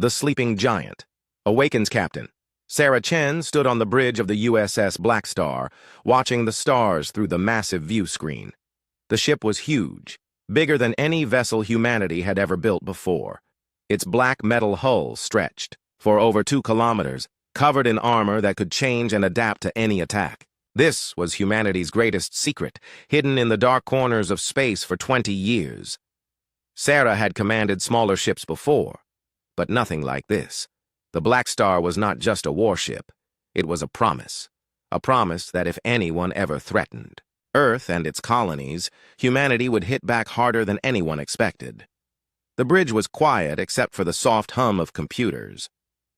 The Sleeping Giant. Awakens Captain. Sarah Chen stood on the bridge of the USS Blackstar, watching the stars through the massive view screen. The ship was huge, bigger than any vessel humanity had ever built before. Its black metal hull stretched for over 2 kilometers, covered in armor that could change and adapt to any attack. This was humanity's greatest secret, hidden in the dark corners of space for 20 years. Sarah had commanded smaller ships before, but nothing like this. The Blackstar was not just a warship. It was a promise that if anyone ever threatened Earth and its colonies, humanity would hit back harder than anyone expected. The bridge was quiet except for the soft hum of computers.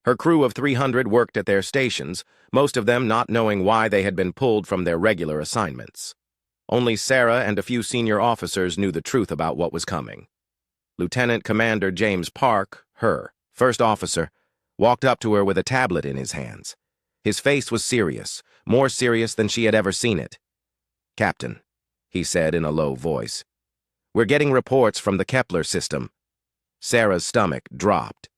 Her crew of 300 worked at their stations, most of them not knowing why they had been pulled from their regular assignments. Only Sarah and a few senior officers knew the truth about what was coming. Lieutenant Commander James Park, her first officer, walked up to her with a tablet in his hands. His face was serious, more serious than she had ever seen it. "Captain," he said in a low voice, "we're getting reports from the Kepler system." Sarah's stomach dropped.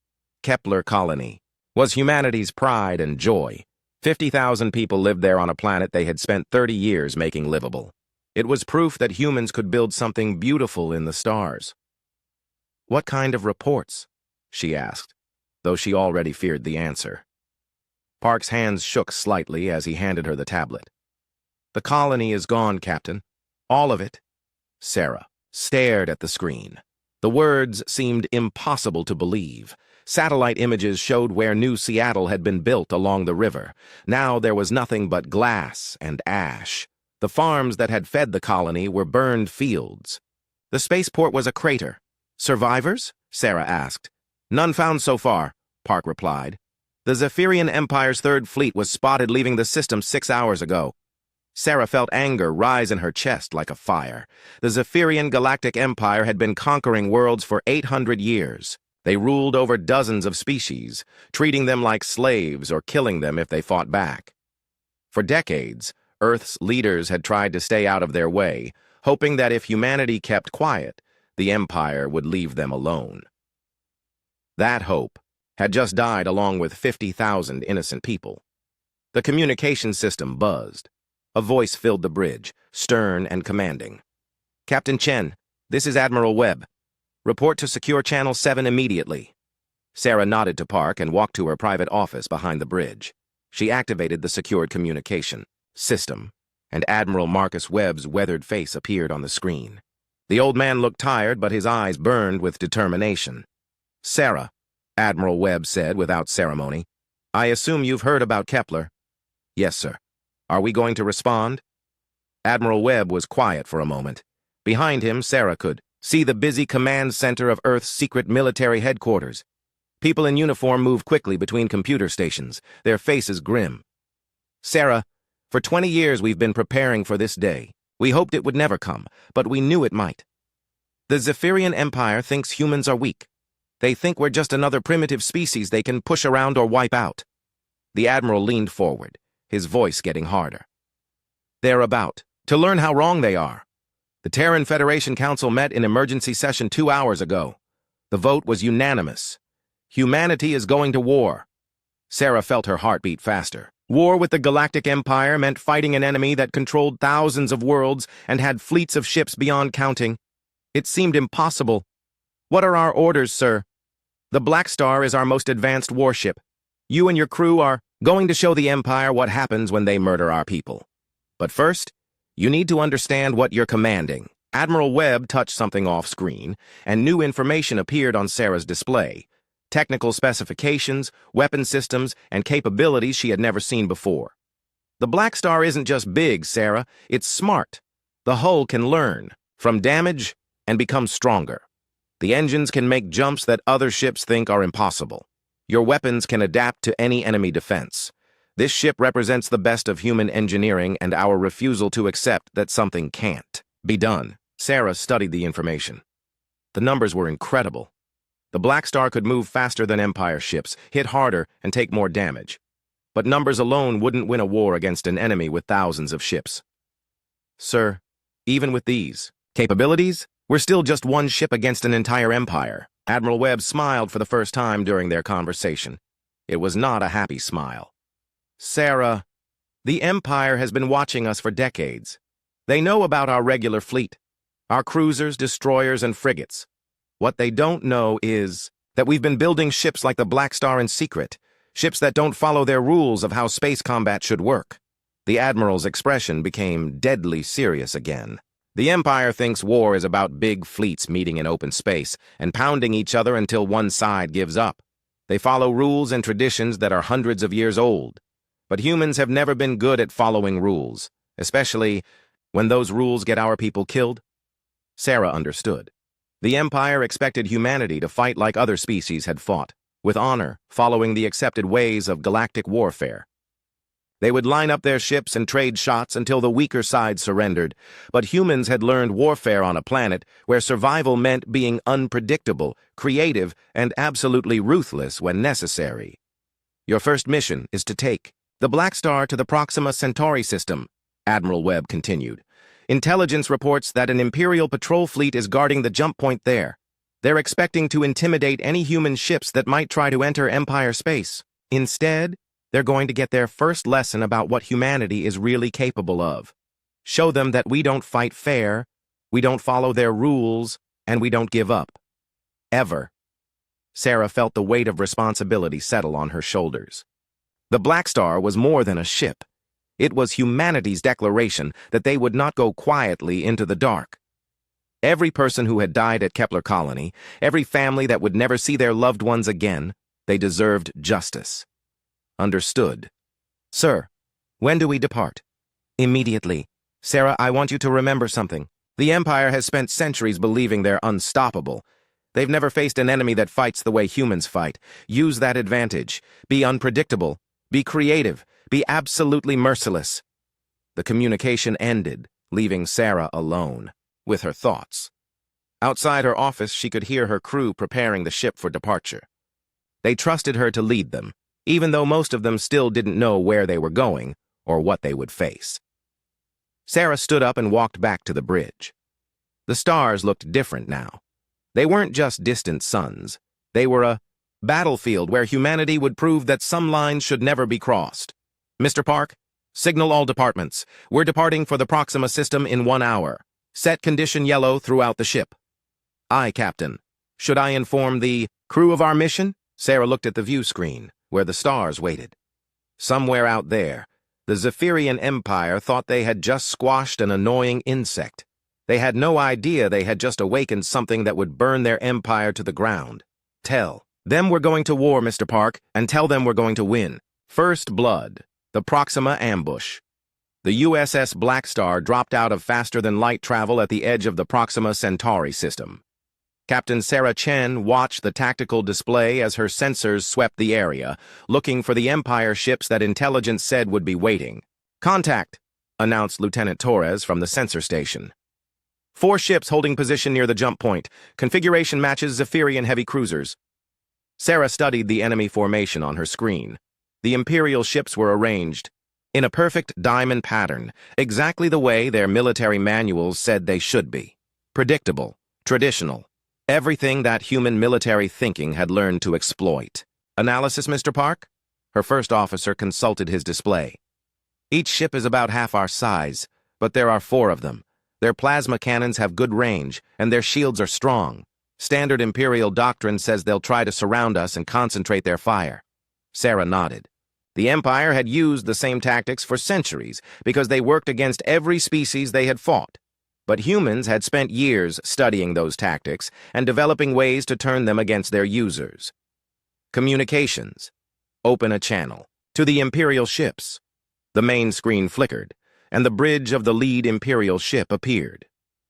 Kepler colony was humanity's pride and joy. 50,000 people lived there on a planet they had spent 30 years making livable. It was proof that humans could build something beautiful in the stars. "What kind of reports?" she asked, though she already feared the answer. Park's hands shook slightly as he handed her the tablet. "The colony is gone, Captain. All of it." Sarah stared at the screen. The words seemed impossible to believe. Satellite images showed where New Seattle had been built along the river. Now there was nothing but glass and ash. The farms that had fed the colony were burned fields. The spaceport was a crater. "Survivors?" Sarah asked. "None found so far," Park replied. "The Zephyrian Empire's 3rd Fleet was spotted leaving the system 6 hours ago." Sarah felt anger rise in her chest like a fire. The Zephyrian Galactic Empire had been conquering worlds for 800 years. They ruled over dozens of species, treating them like slaves or killing them if they fought back. For decades, Earth's leaders had tried to stay out of their way, hoping that if humanity kept quiet, the Empire would leave them alone. That hope had just died along with 50,000 innocent people. The communication system buzzed. A voice filled the bridge, stern and commanding. "Captain Chen, this is Admiral Webb. Report to Secure Channel 7 immediately." Sarah nodded to Park and walked to her private office behind the bridge. She activated the secured communication system, and Admiral Marcus Webb's weathered face appeared on the screen. The old man looked tired, but his eyes burned with determination. "Sarah," Admiral Webb said without ceremony, "I assume you've heard about Kepler." "Yes, sir." "Are we going to respond?" Admiral Webb was quiet for a moment. Behind him, Sarah could see the busy command center of Earth's secret military headquarters. People in uniform moved quickly between computer stations, their faces grim. "Sarah, for 20 years we've been preparing for this day. We hoped it would never come, but we knew it might. The Zephyrian Empire thinks humans are weak. They think we're just another primitive species they can push around or wipe out." The Admiral leaned forward, his voice getting harder. "They're about to learn how wrong they are. The Terran Federation Council met in emergency session 2 hours ago. The vote was unanimous. Humanity is going to war." Sarah felt her heart beat faster. War with the Galactic Empire meant fighting an enemy that controlled thousands of worlds and had fleets of ships beyond counting. It seemed impossible. "What are our orders, sir?" "The Blackstar is our most advanced warship. You and your crew are going to show the Empire what happens when they murder our people. But first, you need to understand what you're commanding." Admiral Webb touched something off-screen, and new information appeared on Sarah's display. Technical specifications, weapon systems, and capabilities she had never seen before. "The Blackstar isn't just big, Sarah. It's smart. The hull can learn from damage and become stronger. The engines can make jumps that other ships think are impossible. Your weapons can adapt to any enemy defense. This ship represents the best of human engineering and our refusal to accept that something can't be done." Sarah studied the information. The numbers were incredible. The Blackstar could move faster than Empire ships, hit harder, and take more damage. But numbers alone wouldn't win a war against an enemy with thousands of ships. "Sir, even with these capabilities, we're still just one ship against an entire empire. Admiral Webb smiled for the first time during their conversation. It was not a happy smile. Sarah, the Empire has been watching us for decades. They know about our regular fleet, our cruisers, destroyers, and frigates. What they don't know is that we've been building ships like the Blackstar in secret, ships that don't follow their rules of how space combat should work. The Admiral's expression became deadly serious again. The Empire thinks war is about big fleets meeting in open space and pounding each other until one side gives up. They follow rules and traditions that are hundreds of years old. But humans have never been good at following rules, especially when those rules get our people killed. Sarah understood. The Empire expected humanity to fight like other species had fought, with honor, following the accepted ways of galactic warfare. They would line up their ships and trade shots until the weaker side surrendered, but humans had learned warfare on a planet where survival meant being unpredictable, creative, and absolutely ruthless when necessary. Your first mission is to take the Blackstar to the Proxima Centauri system, Admiral Webb continued. Intelligence reports that an Imperial patrol fleet is guarding the jump point there. They're expecting to intimidate any human ships that might try to enter Empire space. Instead, they're going to get their first lesson about what humanity is really capable of. Show them that we don't fight fair, we don't follow their rules, and we don't give up. Ever. Sarah felt the weight of responsibility settle on her shoulders. The Blackstar was more than a ship. It was humanity's declaration that they would not go quietly into the dark. Every person who had died at Kepler Colony, every family that would never see their loved ones again, they deserved justice. Understood. Sir, when do we depart? Immediately. Sarah, I want you to remember something. The Empire has spent centuries believing they're unstoppable. They've never faced an enemy that fights the way humans fight. Use that advantage. Be unpredictable. Be creative. Be absolutely merciless. The communication ended, leaving Sarah alone, with her thoughts. Outside her office, she could hear her crew preparing the ship for departure. They trusted her to lead them, even though most of them still didn't know where they were going or what they would face. Sarah stood up and walked back to the bridge. The stars looked different now. They weren't just distant suns. They were a battlefield where humanity would prove that some lines should never be crossed. Mr. Park, signal all departments. We're departing for the Proxima system in 1 hour. Set condition yellow throughout the ship. Aye, Captain. Should I inform the crew of our mission? Sarah looked at the view screen, where the stars waited. Somewhere out there, the Zephyrian Empire thought they had just squashed an annoying insect. They had no idea they had just awakened something that would burn their empire to the ground. Tell them we're going to war, Mr. Park, and tell them we're going to win. First blood. The Proxima ambush. The USS Blackstar dropped out of faster-than-light travel at the edge of the Proxima Centauri system. Captain Sarah Chen watched the tactical display as her sensors swept the area, looking for the Empire ships that intelligence said would be waiting. Contact, announced Lieutenant Torres from the sensor station. 4 ships holding position near the jump point. Configuration matches Zephyrian heavy cruisers. Sarah studied the enemy formation on her screen. The Imperial ships were arranged in a perfect diamond pattern, exactly the way their military manuals said they should be. Predictable, traditional, everything that human military thinking had learned to exploit. Analysis, Mr. Park? Her first officer consulted his display. Each ship is about half our size, but there are 4 of them. Their plasma cannons have good range, and their shields are strong. Standard Imperial doctrine says they'll try to surround us and concentrate their fire. Sarah nodded. The Empire had used the same tactics for centuries because they worked against every species they had fought. But humans had spent years studying those tactics and developing ways to turn them against their users. Communications. Open a channel. To the Imperial ships. The main screen flickered, and the bridge of the lead Imperial ship appeared.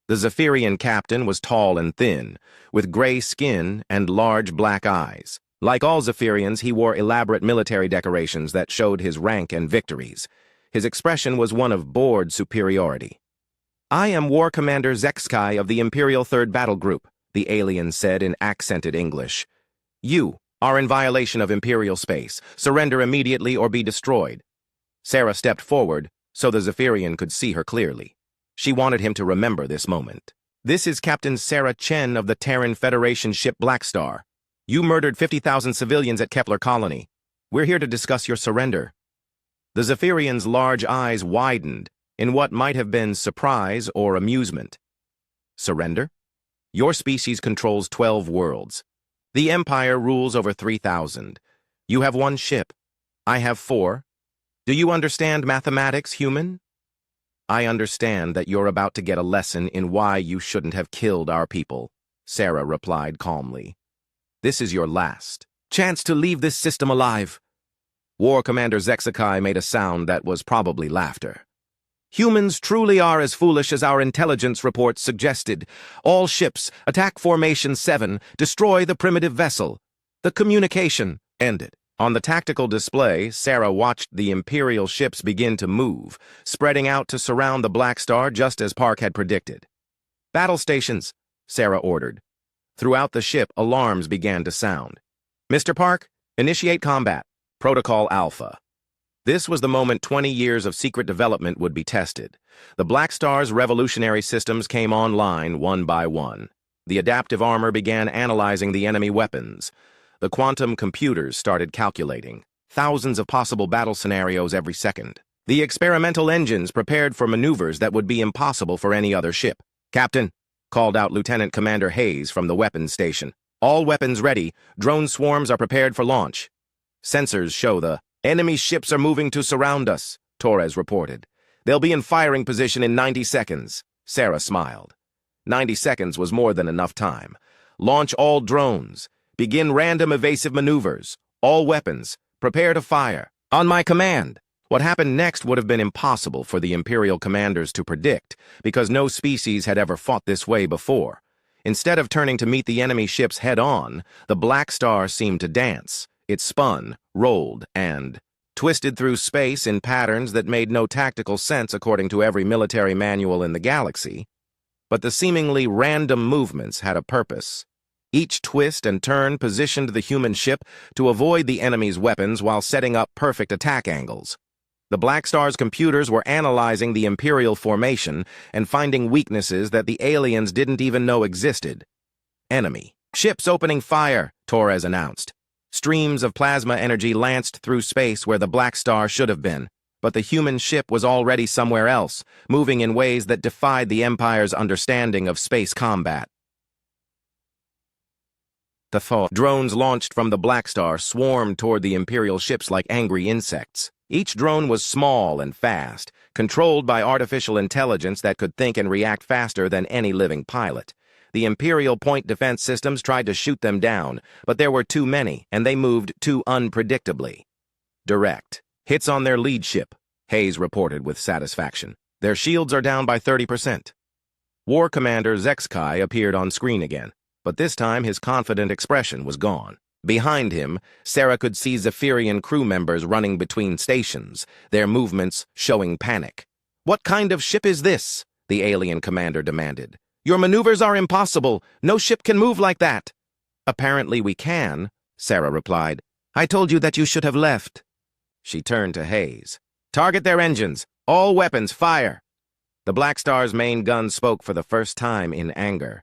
The Zephyrian captain was tall and thin, with gray skin and large black eyes. Like all Zephyrians, he wore elaborate military decorations that showed his rank and victories. His expression was one of bored superiority. I am War Commander Zexkai of the Imperial 3rd Battle Group, the alien said in accented English. You are in violation of Imperial space. Surrender immediately or be destroyed. Sarah stepped forward so the Zephyrian could see her clearly. She wanted him to remember this moment. This is Captain Sarah Chen of the Terran Federation ship Blackstar. You murdered 50,000 civilians at Kepler Colony. We're here to discuss your surrender." The Zephyrian's large eyes widened in what might have been surprise or amusement. "Surrender? Your species controls 12 worlds. The Empire rules over 3,000. You have 1 ship. I have 4. Do you understand mathematics, human?" "I understand that you're about to get a lesson in why you shouldn't have killed our people," Sarah replied calmly. "This is your last chance to leave this system alive." War Commander Zexakai made a sound that was probably laughter. "Humans truly are as foolish as our intelligence reports suggested. All ships, attack Formation 7, destroy the primitive vessel." The communication ended. On the tactical display, Sarah watched the Imperial ships begin to move, spreading out to surround the Blackstar just as Park had predicted. "Battle stations," Sarah ordered. Throughout the ship, alarms began to sound. "Mr. Park, initiate combat. Protocol Alpha." This was the moment 20 years of secret development would be tested. The Blackstar's revolutionary systems came online one by one. The adaptive armor began analyzing the enemy weapons. The quantum computers started calculating thousands of possible battle scenarios every second. The experimental engines prepared for maneuvers that would be impossible for any other ship. "Captain," called out Lieutenant Commander Hayes from the weapons station. "All weapons ready. Drone swarms are prepared for launch." "Sensors show the enemy ships are moving to surround us," Torres reported. "They'll be in firing position in 90 seconds. Sarah smiled. 90 seconds was more than enough time. "Launch all drones. Begin random evasive maneuvers. All weapons. Prepare to fire. On my command." What happened next would have been impossible for the Imperial commanders to predict, because no species had ever fought this way before. Instead of turning to meet the enemy ships head-on, the Blackstar seemed to dance. It spun, rolled, and twisted through space in patterns that made no tactical sense according to every military manual in the galaxy. But the seemingly random movements had a purpose. Each twist and turn positioned the human ship to avoid the enemy's weapons while setting up perfect attack angles. The Blackstar's computers were analyzing the Imperial formation and finding weaknesses that the aliens didn't even know existed. "Enemy ships opening fire," Torres announced. Streams of plasma energy lanced through space where the Blackstar should have been, but the human ship was already somewhere else, moving in ways that defied the Empire's understanding of space combat. The drones launched from the Blackstar swarmed toward the Imperial ships like angry insects. Each drone was small and fast, controlled by artificial intelligence that could think and react faster than any living pilot. The Imperial point defense systems tried to shoot them down, but there were too many, and they moved too unpredictably. "Direct hits on their lead ship," Hayes reported with satisfaction. "Their shields are down by 30%. War Commander Zexkai appeared on screen again, but this time his confident expression was gone. Behind him, Sarah could see Zephyrian crew members running between stations, their movements showing panic. "What kind of ship is this?" the alien commander demanded. "Your maneuvers are impossible. No ship can move like that." "Apparently we can," Sarah replied. "I told you that you should have left." She turned to Hayes. "Target their engines. All weapons, fire." The Blackstar's main gun spoke for the first time in anger.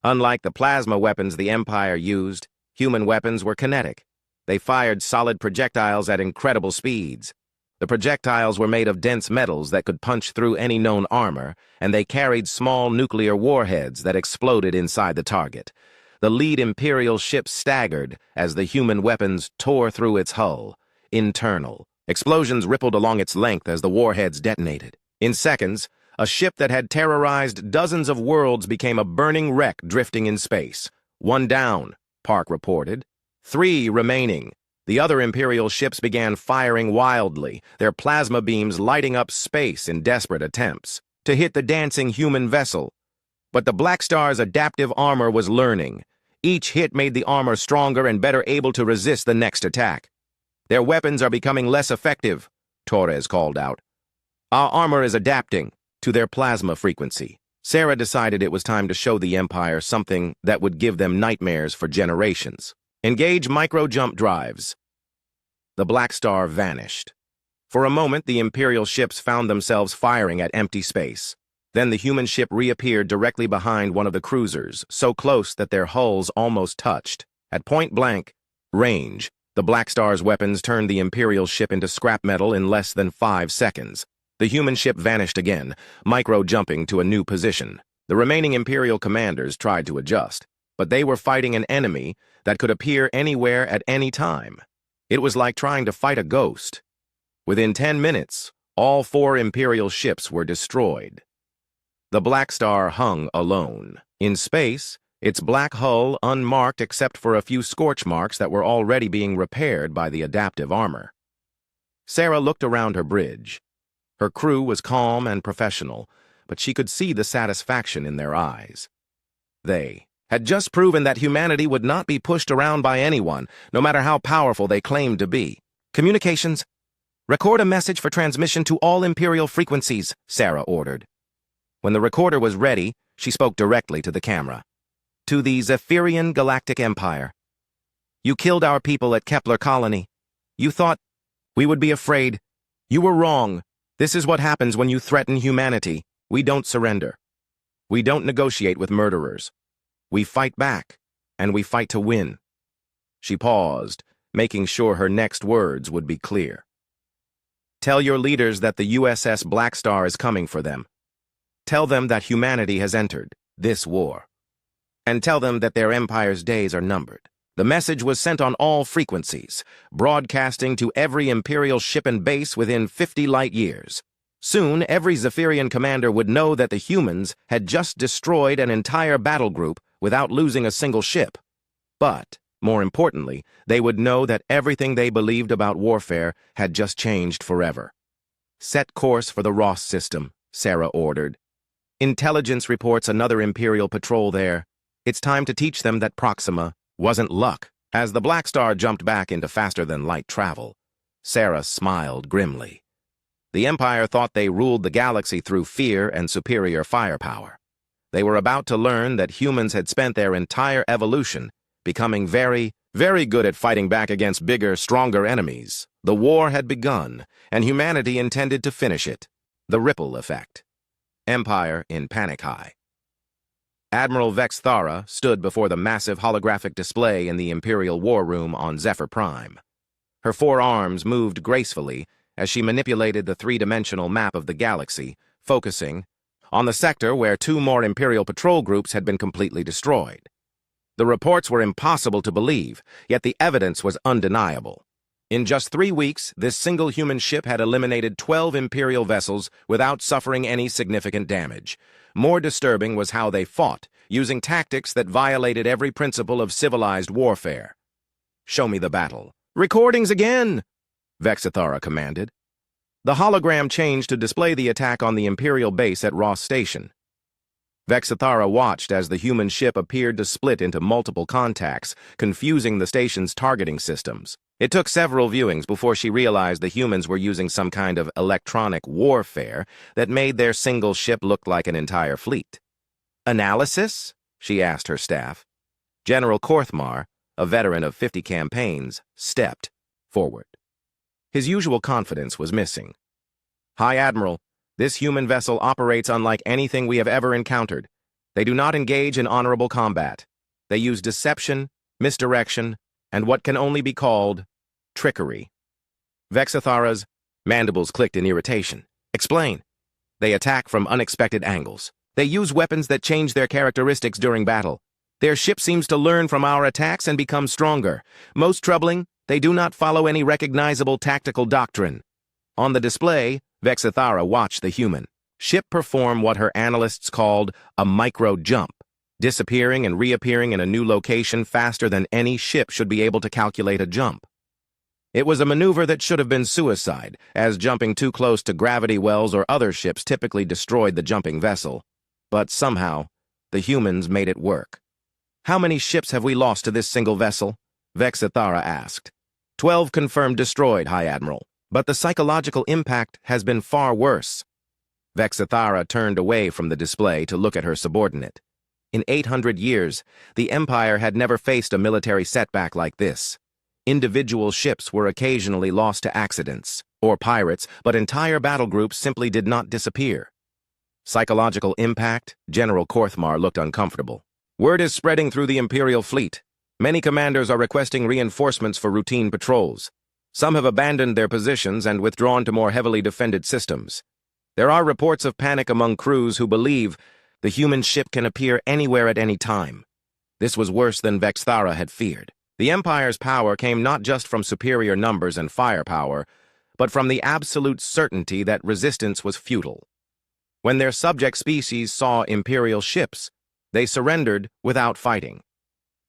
Unlike the plasma weapons the Empire used, human weapons were kinetic. They fired solid projectiles at incredible speeds. The projectiles were made of dense metals that could punch through any known armor, and they carried small nuclear warheads that exploded inside the target. The lead Imperial ship staggered as the human weapons tore through its hull. Internal explosions rippled along its length as the warheads detonated. In seconds, a ship that had terrorized dozens of worlds became a burning wreck drifting in space. "One down," Park reported. 3 remaining. The other Imperial ships began firing wildly, their plasma beams lighting up space in desperate attempts to hit the dancing human vessel. But the Blackstar's adaptive armor was learning. Each hit made the armor stronger and better able to resist the next attack. "Their weapons are becoming less effective," Torres called out. "Our armor is adapting to their plasma frequency." Sarah decided it was time to show the Empire something that would give them nightmares for generations. "Engage micro-jump drives." The Blackstar vanished. For a moment, the Imperial ships found themselves firing at empty space. Then the human ship reappeared directly behind one of the cruisers, so close that their hulls almost touched. At point-blank range, the Blackstar's weapons turned the Imperial ship into scrap metal in less than 5 seconds. The human ship vanished again, micro-jumping to a new position. The remaining Imperial commanders tried to adjust, but they were fighting an enemy that could appear anywhere at any time. It was like trying to fight a ghost. Within 10 minutes, all 4 Imperial ships were destroyed. The Blackstar hung alone. In space, its black hull unmarked except for a few scorch marks that were already being repaired by the adaptive armor. Sarah looked around her bridge. Her crew was calm and professional, but she could see the satisfaction in their eyes. They had just proven that humanity would not be pushed around by anyone, no matter how powerful they claimed to be. Communications. Record a message for transmission to all Imperial frequencies, Sarah ordered. When the recorder was ready, she spoke directly to the camera. To the Zephyrian Galactic Empire. You killed our people at Kepler Colony. You thought we would be afraid. You were wrong. This is what happens when you threaten humanity. We don't surrender. We don't negotiate with murderers. We fight back, and we fight to win. She paused, making sure her next words would be clear. Tell your leaders that the USS Blackstar is coming for them. Tell them that humanity has entered this war. And tell them that their empire's days are numbered. The message was sent on all frequencies, broadcasting to every Imperial ship and base within 50 light years. Soon, every Zephyrian commander would know that the humans had just destroyed an entire battle group without losing a single ship. But, more importantly, they would know that everything they believed about warfare had just changed forever. Set course for the Ross system, Sarah ordered. Intelligence reports another Imperial patrol there. It's time to teach them that Proxima wasn't luck. As the Blackstar jumped back into faster-than-light travel, Sarah smiled grimly. The Empire thought they ruled the galaxy through fear and superior firepower. They were about to learn that humans had spent their entire evolution becoming very, very good at fighting back against bigger, stronger enemies. The war had begun, and humanity intended to finish it. The ripple effect. Empire in panic high. Admiral Vex Thara stood before the massive holographic display in the Imperial War Room on Zephyr Prime. Her 4 arms moved gracefully as she manipulated the 3-dimensional map of the galaxy, focusing on the sector where 2 more Imperial patrol groups had been completely destroyed. The reports were impossible to believe, yet the evidence was undeniable. In just 3 weeks, this single human ship had eliminated 12 Imperial vessels without suffering any significant damage. More disturbing was how they fought, using tactics that violated every principle of civilized warfare. Show me the battle. Recordings again, Vex Thara commanded. The hologram changed to display the attack on the Imperial base at Ross Station. Vex Thara watched as the human ship appeared to split into multiple contacts, confusing the station's targeting systems. It took several viewings before she realized the humans were using some kind of electronic warfare that made their single ship look like an entire fleet. Analysis? She asked her staff. General Korthmar, a veteran of 50 campaigns, stepped forward. His usual confidence was missing. High Admiral, this human vessel operates unlike anything we have ever encountered. They do not engage in honorable combat. They use deception, misdirection, and what can only be called trickery. Vex Thara's mandibles clicked in irritation. Explain. They attack from unexpected angles. They use weapons that change their characteristics during battle. Their ship seems to learn from our attacks and become stronger. Most troubling, they do not follow any recognizable tactical doctrine. On the display, Vex Thara watched the human ship perform what her analysts called a micro-jump, disappearing and reappearing in a new location faster than any ship should be able to calculate a jump. It was a maneuver that should have been suicide, as jumping too close to gravity wells or other ships typically destroyed the jumping vessel. But somehow, the humans made it work. How many ships have we lost to this single vessel? Vex Thara asked. 12 confirmed destroyed, High Admiral. But the psychological impact has been far worse. Vex Thara turned away from the display to look at her subordinate. In 800 years, the Empire had never faced a military setback like this. Individual ships were occasionally lost to accidents or pirates, but entire battle groups simply did not disappear. Psychological impact? General Korthmar looked uncomfortable. Word is spreading through the Imperial fleet. Many commanders are requesting reinforcements for routine patrols. Some have abandoned their positions and withdrawn to more heavily defended systems. There are reports of panic among crews who believe the human ship can appear anywhere at any time. This was worse than Vexthara had feared. The Empire's power came not just from superior numbers and firepower, but from the absolute certainty that resistance was futile. When their subject species saw Imperial ships, they surrendered without fighting.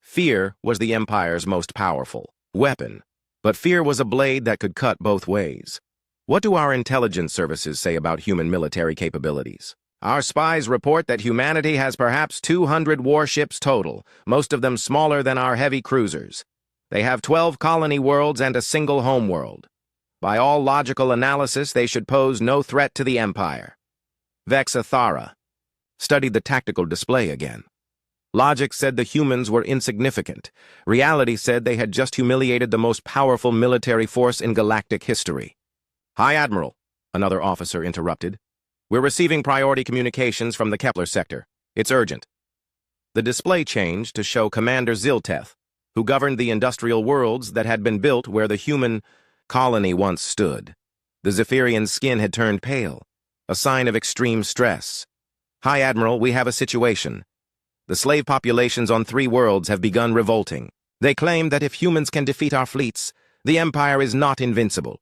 Fear was the Empire's most powerful weapon, but fear was a blade that could cut both ways. What do our intelligence services say about human military capabilities? Our spies report that humanity has perhaps 200 warships total, most of them smaller than our heavy cruisers. They have 12 colony worlds and a single homeworld. By all logical analysis, they should pose no threat to the Empire. Vexthara studied the tactical display again. Logic said the humans were insignificant. Reality said they had just humiliated the most powerful military force in galactic history. High Admiral, another officer interrupted. We're receiving priority communications from the Kepler sector. It's urgent. The display changed to show Commander Zilteth, who governed the industrial worlds that had been built where the human colony once stood. The Zephyrian's skin had turned pale, a sign of extreme stress. High Admiral, we have a situation. The slave populations on 3 worlds have begun revolting. They claim that if humans can defeat our fleets, the Empire is not invincible.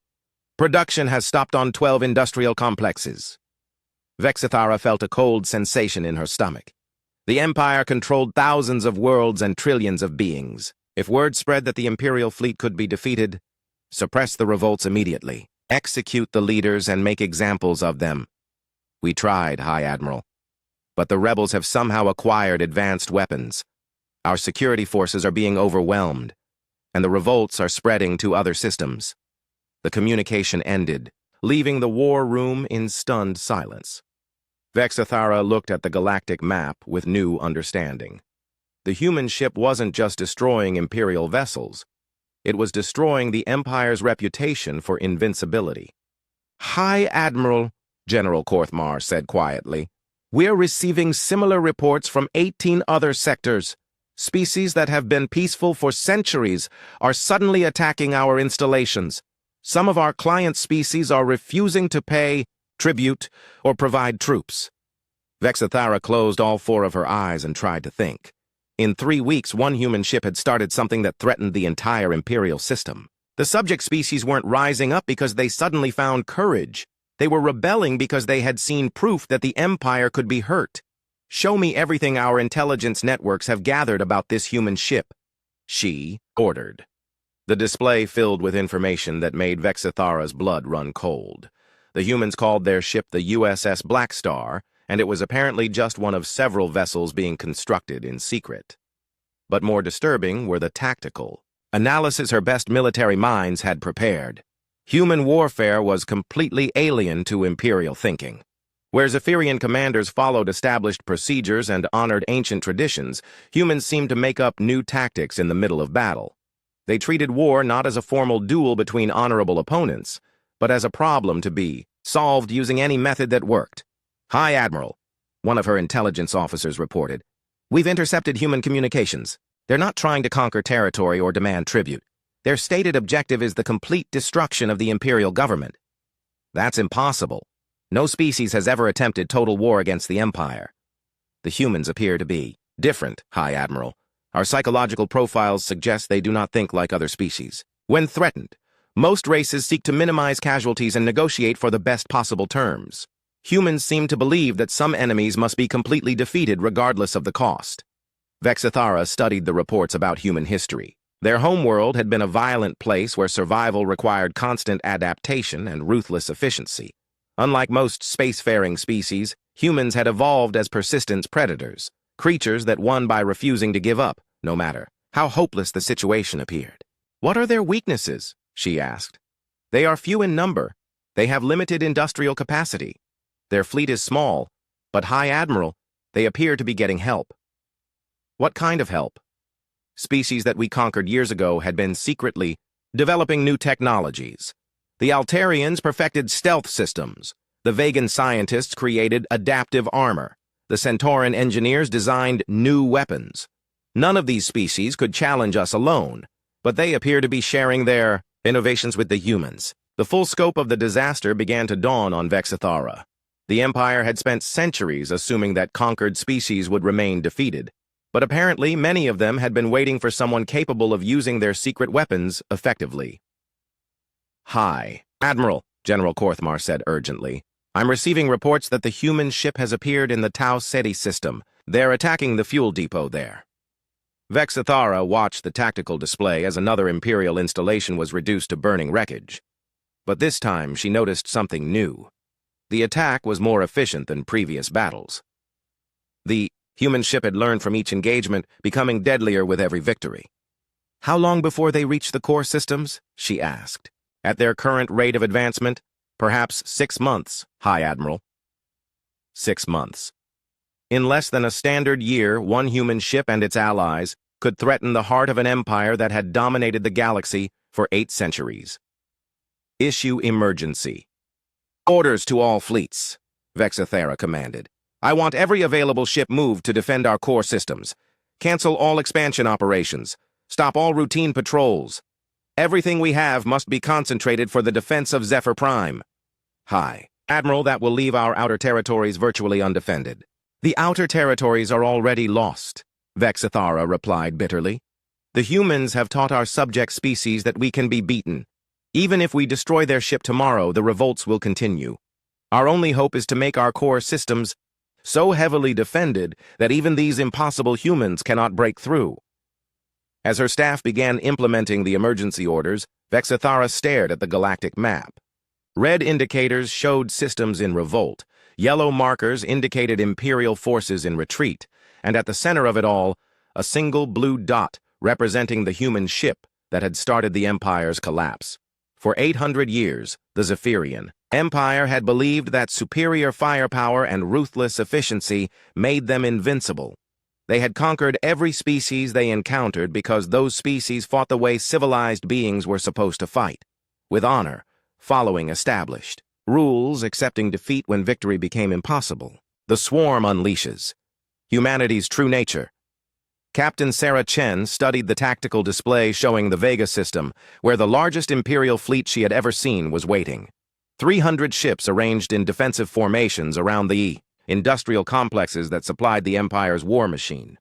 Production has stopped on 12 industrial complexes. Vexthara felt a cold sensation in her stomach. The Empire controlled thousands of worlds and trillions of beings. If word spread that the Imperial fleet could be defeated, suppress the revolts immediately. Execute the leaders and make examples of them. We tried, High Admiral. But the rebels have somehow acquired advanced weapons. Our security forces are being overwhelmed, and the revolts are spreading to other systems. The communication ended, leaving the war room in stunned silence. Vexthara looked at the galactic map with new understanding. The human ship wasn't just destroying Imperial vessels. It was destroying the Empire's reputation for invincibility. High Admiral, General Korthmar said quietly, we're receiving similar reports from 18 other sectors. Species that have been peaceful for centuries are suddenly attacking our installations. Some of our client species are refusing to pay tribute or provide troops. Vexthara closed all 4 of her eyes and tried to think. In 3 weeks, one human ship had started something that threatened the entire Imperial system. The subject species weren't rising up because they suddenly found courage. They were rebelling because they had seen proof that the Empire could be hurt. Show me everything our intelligence networks have gathered about this human ship, she ordered. The display filled with information that made Vexthara's blood run cold. The humans called their ship the USS Blackstar, and it was apparently just one of several vessels being constructed in secret. But more disturbing were the tactical analysis her best military minds had prepared. Human warfare was completely alien to Imperial thinking. Where Zephyrian commanders followed established procedures and honored ancient traditions, humans seemed to make up new tactics in the middle of battle. They treated war not as a formal duel between honorable opponents, but as a problem to be solved using any method that worked. High Admiral, one of her intelligence officers reported, we've intercepted human communications. They're not trying to conquer territory or demand tribute. Their stated objective is the complete destruction of the Imperial government. That's impossible. No species has ever attempted total war against the Empire. The humans appear to be different, High Admiral. Our psychological profiles suggest they do not think like other species. When threatened, most races seek to minimize casualties and negotiate for the best possible terms. Humans seem to believe that some enemies must be completely defeated regardless of the cost. Vexthara studied the reports about human history. Their homeworld had been a violent place where survival required constant adaptation and ruthless efficiency. Unlike most spacefaring species, humans had evolved as persistent predators, creatures that won by refusing to give up, no matter how hopeless the situation appeared. What are their weaknesses? She asked. They are few in number. They have limited industrial capacity. Their fleet is small, but High Admiral, they appear to be getting help. What kind of help? Species that we conquered years ago had been secretly developing new technologies. The Altarians perfected stealth systems. The Vegan scientists created adaptive armor. The Centauran engineers designed new weapons. None of these species could challenge us alone, but they appear to be sharing their innovations with the humans. The full scope of the disaster began to dawn on Vexithara. The Empire had spent centuries assuming that conquered species would remain defeated, but apparently many of them had been waiting for someone capable of using their secret weapons effectively. "Hi, Admiral," General Korthmar said urgently. "I'm receiving reports that the human ship has appeared in the Tau Ceti system. They're attacking the fuel depot there." Vexithara watched the tactical display as another Imperial installation was reduced to burning wreckage. But this time she noticed something new. The attack was more efficient than previous battles. The human ship had learned from each engagement, becoming deadlier with every victory. "How long before they reach the core systems?" she asked. "At their current rate of advancement, perhaps 6 months, High Admiral." 6 months. In less than a standard year, one human ship and its allies could threaten the heart of an empire that had dominated the galaxy for 8 centuries. "Issue emergency. Orders to all fleets," Vexithara commanded. "I want every available ship moved to defend our core systems. Cancel all expansion operations. Stop all routine patrols. Everything we have must be concentrated for the defense of Zephyr Prime." "High Admiral, that will leave our outer territories virtually undefended." "The outer territories are already lost," Vexithara replied bitterly. "The humans have taught our subject species that we can be beaten. Even if we destroy their ship tomorrow, the revolts will continue. Our only hope is to make our core systems so heavily defended that even these impossible humans cannot break through." As her staff began implementing the emergency orders, Vexithara stared at the galactic map. Red indicators showed systems in revolt, yellow markers indicated Imperial forces in retreat, and at the center of it all, a single blue dot representing the human ship that had started the Empire's collapse. For 800 years, the Zephyrian Empire had believed that superior firepower and ruthless efficiency made them invincible. They had conquered every species they encountered because those species fought the way civilized beings were supposed to fight, with honor, following established rules, accepting defeat when victory became impossible. The swarm unleashes humanity's true nature. Captain Sarah Chen studied the tactical display showing the Vega system, where the largest Imperial fleet she had ever seen was waiting. 300 ships arranged in defensive formations around the industrial complexes that supplied the Empire's war machine.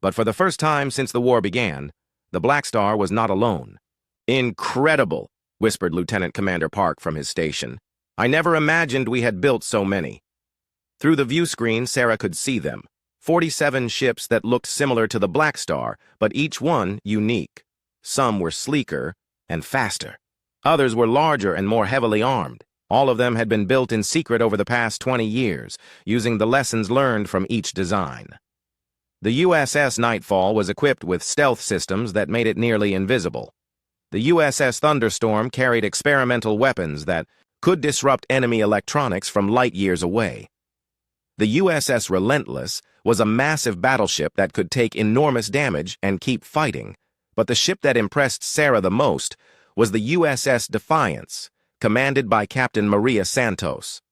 But for the first time since the war began, the Blackstar was not alone. "Incredible," whispered Lieutenant Commander Park from his station. "I never imagined we had built so many." Through the view screen, Sarah could see them. 47 ships that looked similar to the Blackstar, but each one unique. Some were sleeker and faster. Others were larger and more heavily armed. All of them had been built in secret over the past 20 years, using the lessons learned from each design. The USS Nightfall was equipped with stealth systems that made it nearly invisible. The USS Thunderstorm carried experimental weapons that could disrupt enemy electronics from light years away. The USS Relentless was a massive battleship that could take enormous damage and keep fighting, but the ship that impressed Sarah the most was the USS Defiance, commanded by Captain Maria Santos.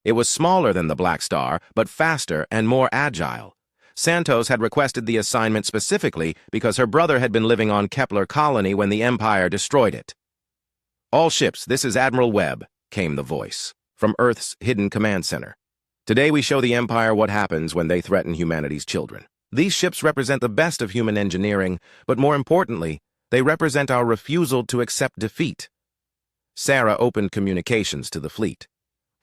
It was smaller than the Blackstar, but faster and more agile. Santos had requested the assignment specifically because her brother had been living on Kepler Colony when the Empire destroyed it. "All ships, this is Admiral Webb," came the voice from Earth's hidden command center. "Today we show the Empire what happens when they threaten humanity's children. These ships represent the best of human engineering, but more importantly, they represent our refusal to accept defeat." Sarah opened communications to the fleet.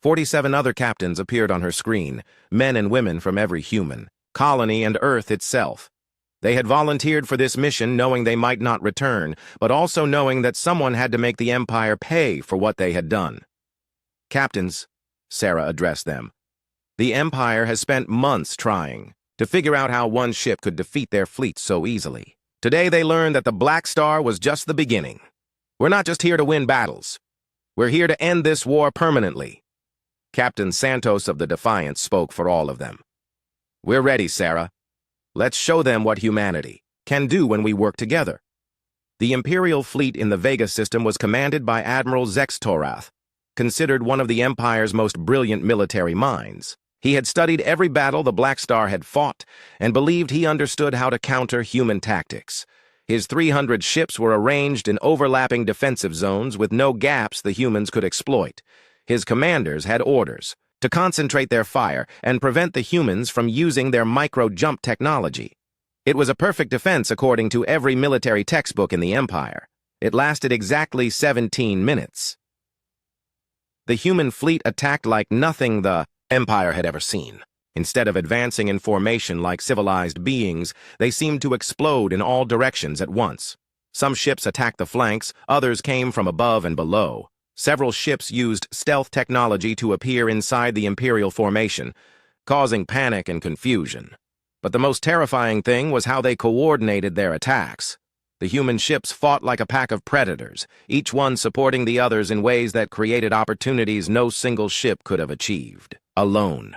47 other captains appeared on her screen, men and women from every human, colony, and Earth itself. They had volunteered for this mission knowing they might not return, but also knowing that someone had to make the Empire pay for what they had done. "Captains," Sarah addressed them, "the Empire has spent months trying to figure out how one ship could defeat their fleet so easily. Today they learned that the Blackstar was just the beginning. We're not just here to win battles. We're here to end this war permanently." Captain Santos of the Defiance spoke for all of them. "We're ready, Sarah. Let's show them what humanity can do when we work together." The Imperial fleet in the Vega system was commanded by Admiral Zextorath. considered one of the Empire's most brilliant military minds. He had studied every battle the Blackstar had fought and believed he understood how to counter human tactics. His 300 ships were arranged in overlapping defensive zones with no gaps the humans could exploit. His commanders had orders to concentrate their fire and prevent the humans from using their micro-jump technology. It was a perfect defense according to every military textbook in the Empire. It lasted exactly 17 minutes. The human fleet attacked like nothing the Empire had ever seen. Instead of advancing in formation like civilized beings, they seemed to explode in all directions at once. Some ships attacked the flanks, others came from above and below. Several ships used stealth technology to appear inside the Imperial formation, causing panic and confusion. But the most terrifying thing was how they coordinated their attacks. The human ships fought like a pack of predators, each one supporting the others in ways that created opportunities no single ship could have achieved alone.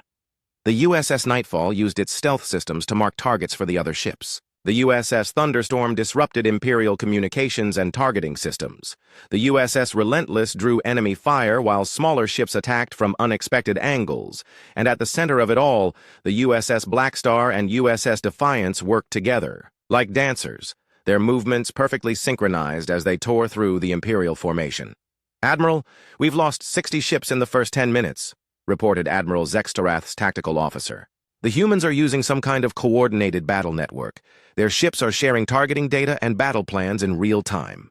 The USS Nightfall used its stealth systems to mark targets for the other ships. The USS Thunderstorm disrupted Imperial communications and targeting systems. The USS Relentless drew enemy fire while smaller ships attacked from unexpected angles. And at the center of it all, the USS Blackstar and USS Defiance worked together. Like dancers, their movements perfectly synchronized as they tore through the Imperial formation. "Admiral, we've lost 60 ships in the first 10 minutes. Reported Admiral Zextorath's tactical officer. "The humans are using some kind of coordinated battle network. Their ships are sharing targeting data and battle plans in real time."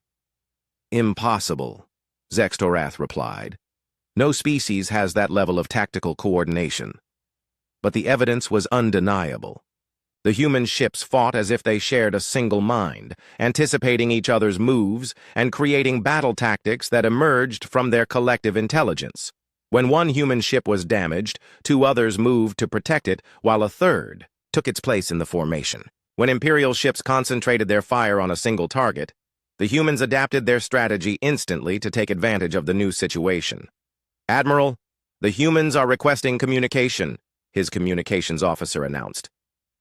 "Impossible," Zextorath replied. "No species has that level of tactical coordination." But the evidence was undeniable. The human ships fought as if they shared a single mind, anticipating each other's moves and creating battle tactics that emerged from their collective intelligence. When one human ship was damaged, two others moved to protect it, while a third took its place in the formation. When Imperial ships concentrated their fire on a single target, the humans adapted their strategy instantly to take advantage of the new situation. "Admiral, the humans are requesting communication," his communications officer announced.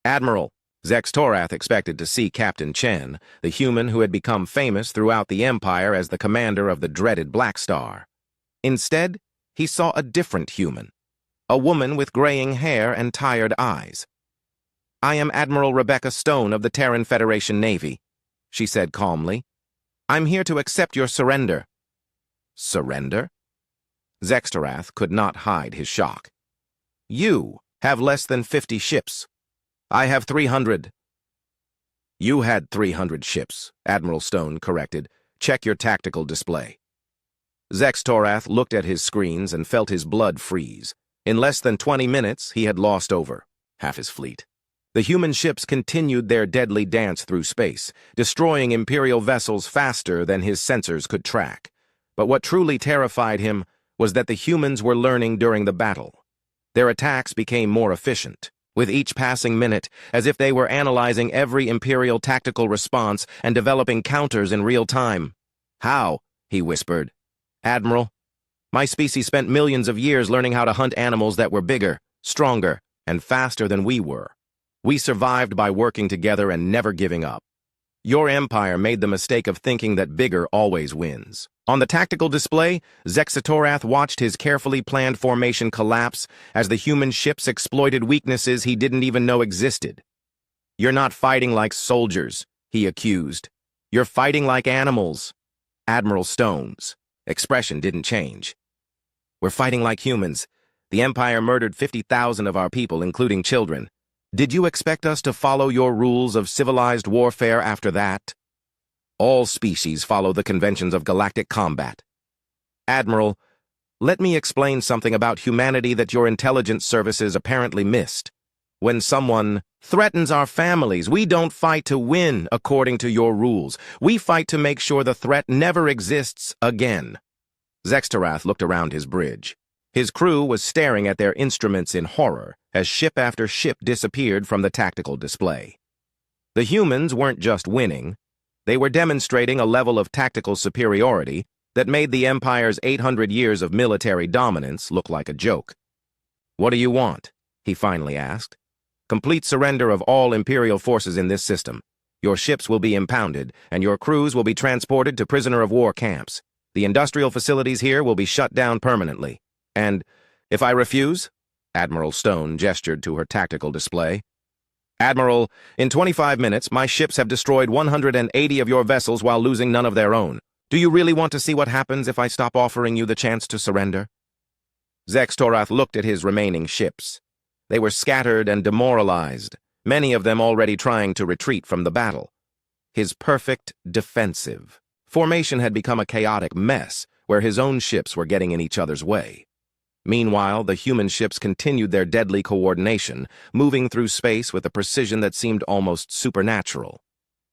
"Admiral," Zextorath expected to see Captain Chen, the human who had become famous throughout the Empire as the commander of the dreaded Blackstar. Instead, he saw a different human, a woman with graying hair and tired eyes. "I am Admiral Rebecca Stone of the Terran Federation Navy," she said calmly. "I'm here to accept your surrender." "Surrender?" Zextorath could not hide his shock. "You have less than 50 ships. I have 300. "You had 300 ships," Admiral Stone corrected. "Check your tactical display." Zextorath looked at his screens and felt his blood freeze. In less than 20 minutes, he had lost over half his fleet. The human ships continued their deadly dance through space, destroying Imperial vessels faster than his sensors could track. But what truly terrified him was that the humans were learning during the battle. Their attacks became more efficient, with each passing minute, as if they were analyzing every Imperial tactical response and developing counters in real time. "How?" he whispered. "Admiral, my species spent millions of years learning how to hunt animals that were bigger, stronger, and faster than we were. We survived by working together and never giving up. Your empire made the mistake of thinking that bigger always wins." On the tactical display, Zextorath watched his carefully planned formation collapse as the human ships exploited weaknesses he didn't even know existed. "You're not fighting like soldiers," he accused. "You're fighting like animals." Admiral Stone's expression didn't change. "We're fighting like humans. The Empire murdered 50,000 of our people, including children. Did you expect us to follow your rules of civilized warfare after that? All species follow the conventions of galactic combat. Admiral, let me explain something about humanity that your intelligence services apparently missed. When someone threatens our families, we don't fight to win according to your rules. We fight to make sure the threat never exists again." Zextorath looked around his bridge. His crew was staring at their instruments in horror as ship after ship disappeared from the tactical display. The humans weren't just winning. They were demonstrating a level of tactical superiority that made the Empire's 800 years of military dominance look like a joke. "What do you want?" he finally asked. "Complete surrender of all Imperial forces in this system. Your ships will be impounded, and your crews will be transported to prisoner-of-war camps. The industrial facilities here will be shut down permanently. And if I refuse? Admiral Stone gestured to her tactical display. Admiral, in 25 minutes, my ships have destroyed 180 of your vessels while losing none of their own. Do you really want to see what happens if I stop offering you the chance to surrender? Zextorath looked at his remaining ships. They were scattered and demoralized, many of them already trying to retreat from the battle. His perfect defensive formation had become a chaotic mess where his own ships were getting in each other's way. Meanwhile, the human ships continued their deadly coordination, moving through space with a precision that seemed almost supernatural.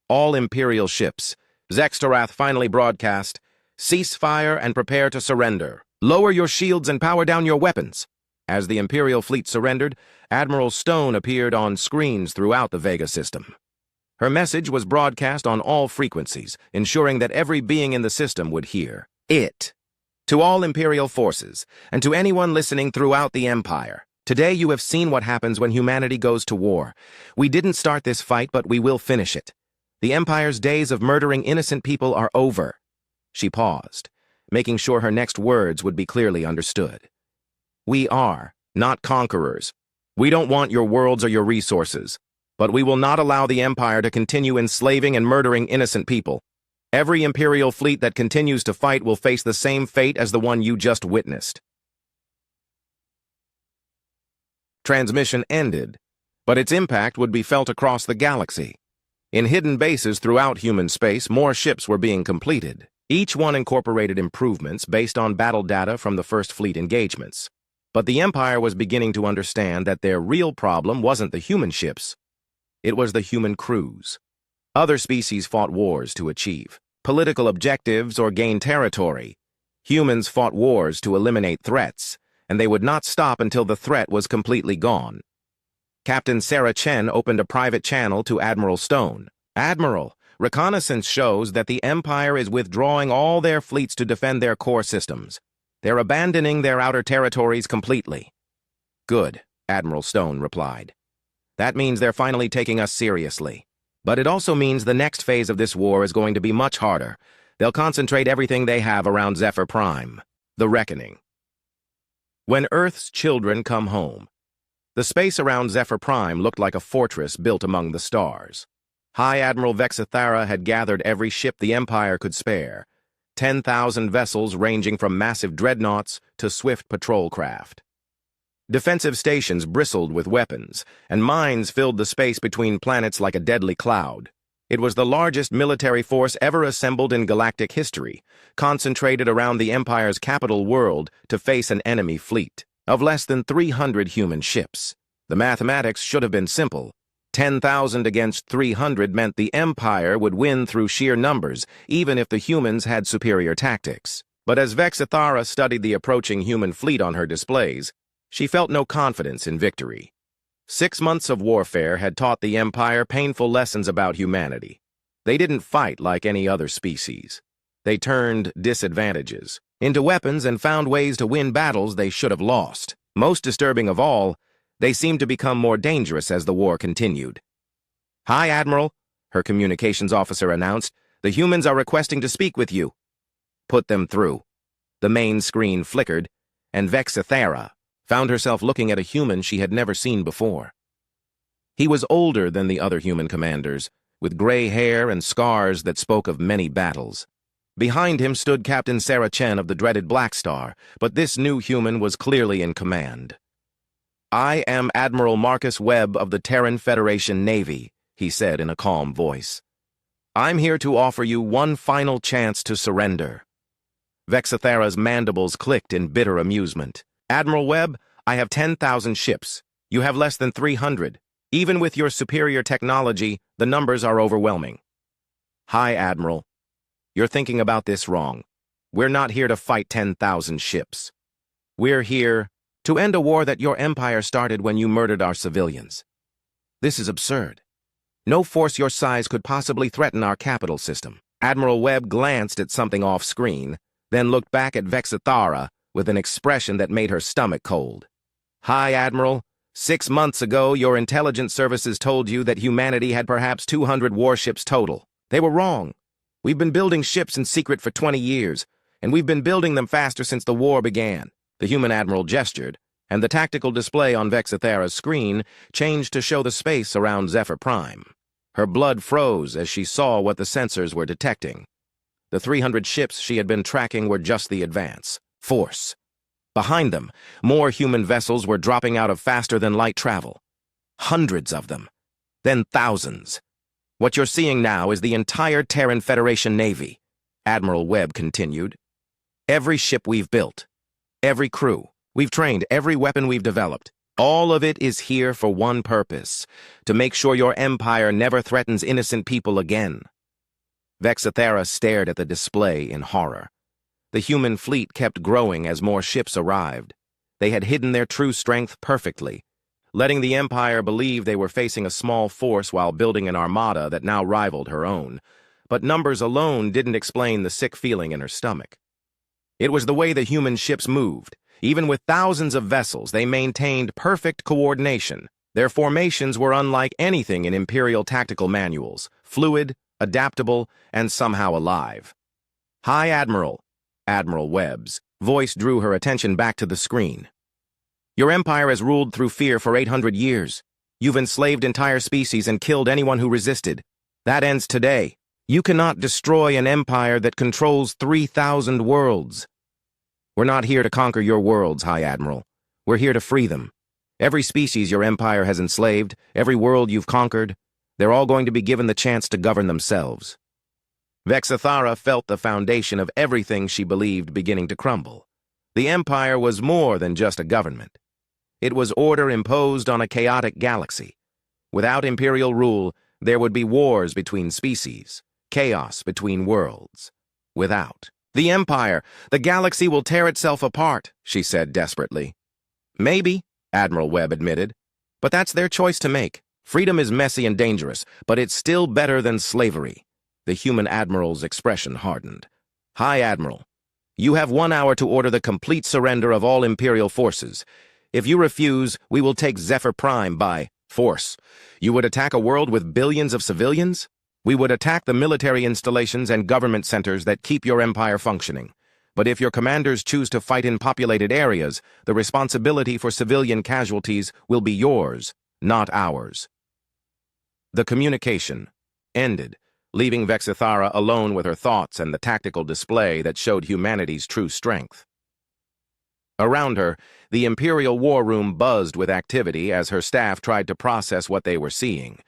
All Imperial ships, Zextorath finally broadcast, "Cease fire and prepare to surrender. Lower your shields and power down your weapons." As the Imperial fleet surrendered, Admiral Stone appeared on screens throughout the Vega system. Her message was broadcast on all frequencies, ensuring that every being in the system would hear it. To all Imperial forces, and to anyone listening throughout the Empire, today you have seen what happens when humanity goes to war. We didn't start this fight, but we will finish it. The Empire's days of murdering innocent people are over. She paused, making sure her next words would be clearly understood. We are not conquerors. We don't want your worlds or your resources, but we will not allow the Empire to continue enslaving and murdering innocent people. Every Imperial fleet that continues to fight will face the same fate as the one you just witnessed. Transmission ended, but its impact would be felt across the galaxy. In hidden bases throughout human space, more ships were being completed. Each one incorporated improvements based on battle data from the First Fleet engagements. But the Empire was beginning to understand that their real problem wasn't the human ships. It was the human crews. Other species fought wars to achieve political objectives or gain territory. Humans fought wars to eliminate threats, and they would not stop until the threat was completely gone. Captain Sarah Chen opened a private channel to Admiral Stone. "Admiral, reconnaissance shows that the Empire is withdrawing all their fleets to defend their core systems. They're abandoning their outer territories completely." "Good," Admiral Stone replied. "That means they're finally taking us seriously. But it also means the next phase of this war is going to be much harder. They'll concentrate everything they have around Zephyr Prime, the Reckoning. When Earth's children come home. The space around Zephyr Prime looked like a fortress built among the stars. High Admiral Vexithara had gathered every ship the Empire could spare, 10,000 vessels ranging from massive dreadnoughts to swift patrol craft. Defensive stations bristled with weapons, and mines filled the space between planets like a deadly cloud. It was the largest military force ever assembled in galactic history, concentrated around the Empire's capital world to face an enemy fleet of less than 300 human ships. The mathematics should have been simple. 10,000 against 300 meant the Empire would win through sheer numbers, even if the humans had superior tactics. But as Vexithara studied the approaching human fleet on her displays, she felt no confidence in victory. 6 months of warfare had taught the Empire painful lessons about humanity. They didn't fight like any other species. They turned disadvantages into weapons and found ways to win battles they should have lost. Most disturbing of all, they seemed to become more dangerous as the war continued. "Hi, Admiral," her communications officer announced. "The humans are requesting to speak with you." "Put them through." The main screen flickered, and Vexithara found herself looking at a human she had never seen before. He was older than the other human commanders, with gray hair and scars that spoke of many battles. Behind him stood Captain Sarah Chen of the dreaded Blackstar, but this new human was clearly in command. "I am Admiral Marcus Webb of the Terran Federation Navy," he said in a calm voice. "I'm here to offer you one final chance to surrender." Vexithara's mandibles clicked in bitter amusement. "Admiral Webb, I have 10,000 ships. You have less than 300. Even with your superior technology, the numbers are overwhelming." "Hi, Admiral. You're thinking about this wrong. We're not here to fight 10,000 ships. We're here to end a war that your empire started when you murdered our civilians. This is absurd. No force your size could possibly threaten our capital system." Admiral Webb glanced at something off-screen, then looked back at Vexithara with an expression that made her stomach cold. "Hi, Admiral. 6 months ago, your intelligence services told you that humanity had perhaps 200 warships total. They were wrong. We've been building ships in secret for 20 years. and we've been building them faster since the war began." The human admiral gestured, and the tactical display on Vexithara's screen changed to show the space around Zephyr Prime. Her blood froze as she saw what the sensors were detecting. The 300 ships she had been tracking were just the advance force. Behind them, more human vessels were dropping out of faster-than-light travel. Hundreds of them. Then thousands. "What you're seeing now is the entire Terran Federation Navy," Admiral Webb continued. "Every ship we've built, every crew we've trained, every weapon we've developed, all of it is here for one purpose: to make sure your empire never threatens innocent people again." Vexithara stared at the display in horror. The human fleet kept growing as more ships arrived. They had hidden their true strength perfectly, letting the Empire believe they were facing a small force while building an armada that now rivaled her own. But numbers alone didn't explain the sick feeling in her stomach. It was the way the human ships moved. Even with thousands of vessels, they maintained perfect coordination. Their formations were unlike anything in Imperial tactical manuals: fluid, adaptable, and somehow alive. "Hi, Admiral." Admiral Webb's voice drew her attention back to the screen. "Your empire has ruled through fear for 800 years. You've enslaved entire species and killed anyone who resisted. That ends today. You cannot destroy an empire that controls 3,000 worlds. We're not here to conquer your worlds, High Admiral. We're here to free them. Every species your empire has enslaved, every world you've conquered, they're all going to be given the chance to govern themselves." Vexithara felt the foundation of everything she believed beginning to crumble. The empire was more than just a government. It was order imposed on a chaotic galaxy. Without imperial rule, there would be wars between species, chaos between worlds. Without the empire, the galaxy will tear itself apart, she said desperately. "Maybe," Admiral Webb admitted, "but that's their choice to make. Freedom is messy and dangerous, but it's still better than slavery." The human admiral's expression hardened. "High Admiral, you have 1 hour to order the complete surrender of all Imperial forces. If you refuse, we will take Zephyr Prime by force. You would attack a world with billions of civilians? We would attack the military installations and government centers that keep your empire functioning. But if your commanders choose to fight in populated areas, the responsibility for civilian casualties will be yours, not ours." The communication ended, leaving Vexithara alone with her thoughts and the tactical display that showed humanity's true strength. Around her, the Imperial War Room buzzed with activity as her staff tried to process what they were seeing.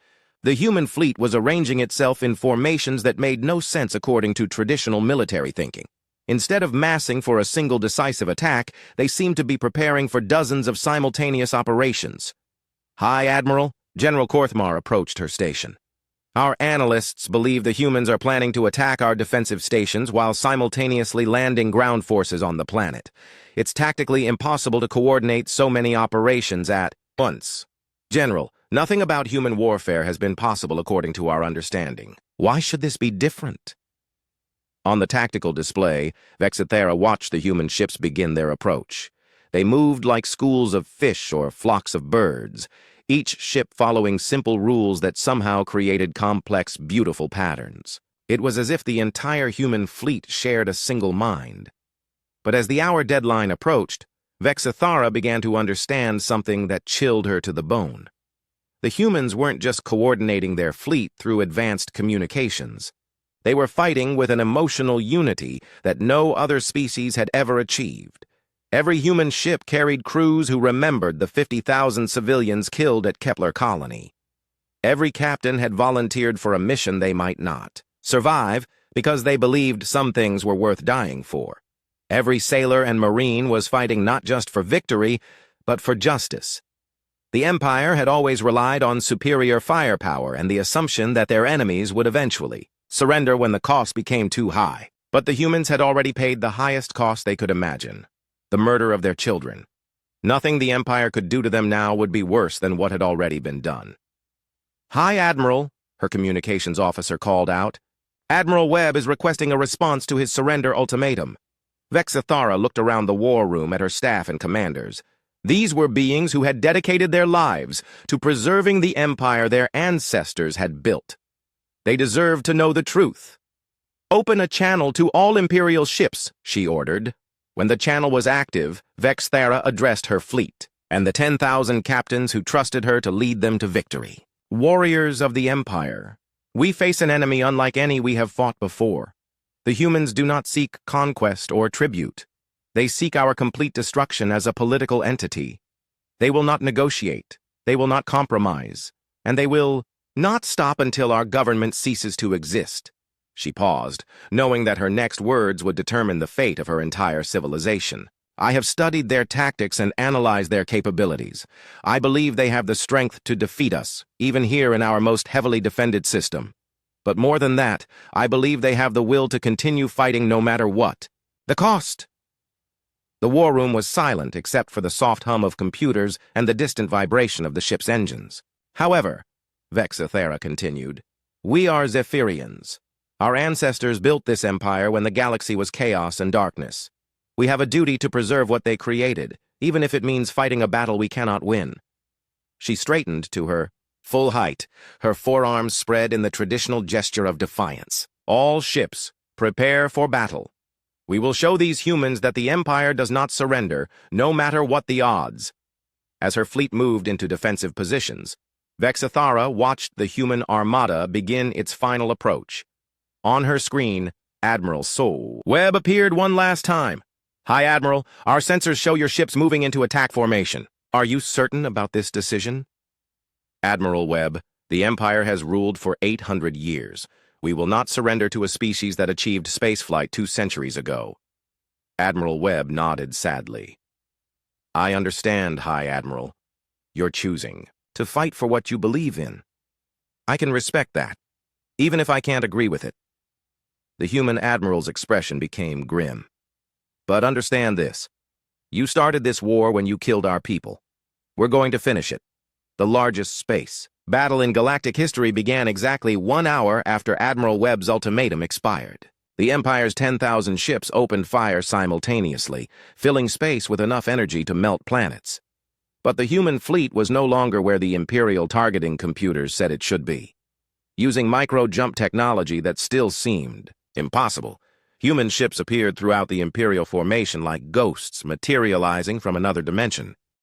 The human fleet was arranging itself in formations that made no sense according to traditional military thinking. Instead of massing for a single decisive attack, they seemed to be preparing for dozens of simultaneous operations. "High Admiral," General Korthmar approached her station. "Our analysts believe the humans are planning to attack our defensive stations while simultaneously landing ground forces on the planet. It's tactically impossible to coordinate so many operations at once. General, nothing about human warfare has been possible according to our understanding. Why should this be different?" On the tactical display, Vexithara watched the human ships begin their approach. They moved like schools of fish or flocks of birds, each ship following simple rules that somehow created complex, beautiful patterns. It was as if the entire human fleet shared a single mind. But as the hour deadline approached, Vexithara began to understand something that chilled her to the bone. The humans weren't just coordinating their fleet through advanced communications. They were fighting with an emotional unity that no other species had ever achieved. Every human ship carried crews who remembered the 50,000 civilians killed at Kepler Colony. Every captain had volunteered for a mission they might not survive because they believed some things were worth dying for. Every sailor and marine was fighting not just for victory, but for justice. The Empire had always relied on superior firepower and the assumption that their enemies would eventually surrender when the cost became too high. But the humans had already paid the highest cost they could imagine: the murder of their children. Nothing the Empire could do to them now would be worse than what had already been done. "High Admiral," her communications officer called out. "Admiral Webb is requesting a response to his surrender ultimatum." Vexithara looked around the war room at her staff and commanders. These were beings who had dedicated their lives to preserving the empire their ancestors had built. They deserved to know the truth. "Open a channel to all Imperial ships," she ordered. When the channel was active, Vexthara addressed her fleet, and the 10,000 captains who trusted her to lead them to victory. "Warriors of the Empire, we face an enemy unlike any we have fought before. The humans do not seek conquest or tribute. They seek our complete destruction as a political entity. They will not negotiate, they will not compromise, and they will not stop until our government ceases to exist." She paused, knowing that her next words would determine the fate of her entire civilization. "I have studied their tactics and analyzed their capabilities. I believe they have the strength to defeat us, even here in our most heavily defended system. But more than that, I believe they have the will to continue fighting no matter what. The cost." The war room was silent except for the soft hum of computers and the distant vibration of the ship's engines. "However," Vexthara continued, "we are Zephyrians. Our ancestors built this empire when the galaxy was chaos and darkness. We have a duty to preserve what they created, even if it means fighting a battle we cannot win." She straightened to her full height, her forearms spread in the traditional gesture of defiance. "All ships, prepare for battle. We will show these humans that the Empire does not surrender, no matter what the odds." As her fleet moved into defensive positions, Vexthara watched the human armada begin its final approach. On her screen, Admiral Sol Webb appeared one last time. "Hi, Admiral. Our sensors show your ships moving into attack formation. Are you certain about this decision?" "Admiral Webb, the Empire has ruled for 800 years. We will not surrender to a species that achieved spaceflight 2 centuries ago." Admiral Webb nodded sadly. "I understand, High Admiral. You're choosing to fight for what you believe in. I can respect that, even if I can't agree with it." The human admiral's expression became grim. "But understand this. You started this war when you killed our people. We're going to finish it. The largest space battle in galactic history began exactly 1 hour after Admiral Webb's ultimatum expired. The Empire's 10,000 ships opened fire simultaneously, filling space with enough energy to melt planets. But the human fleet was no longer where the Imperial targeting computers said it should be. Using micro-jump technology that still seemed impossible, human ships appeared throughout the Imperial formation like ghosts materializing from another dimension.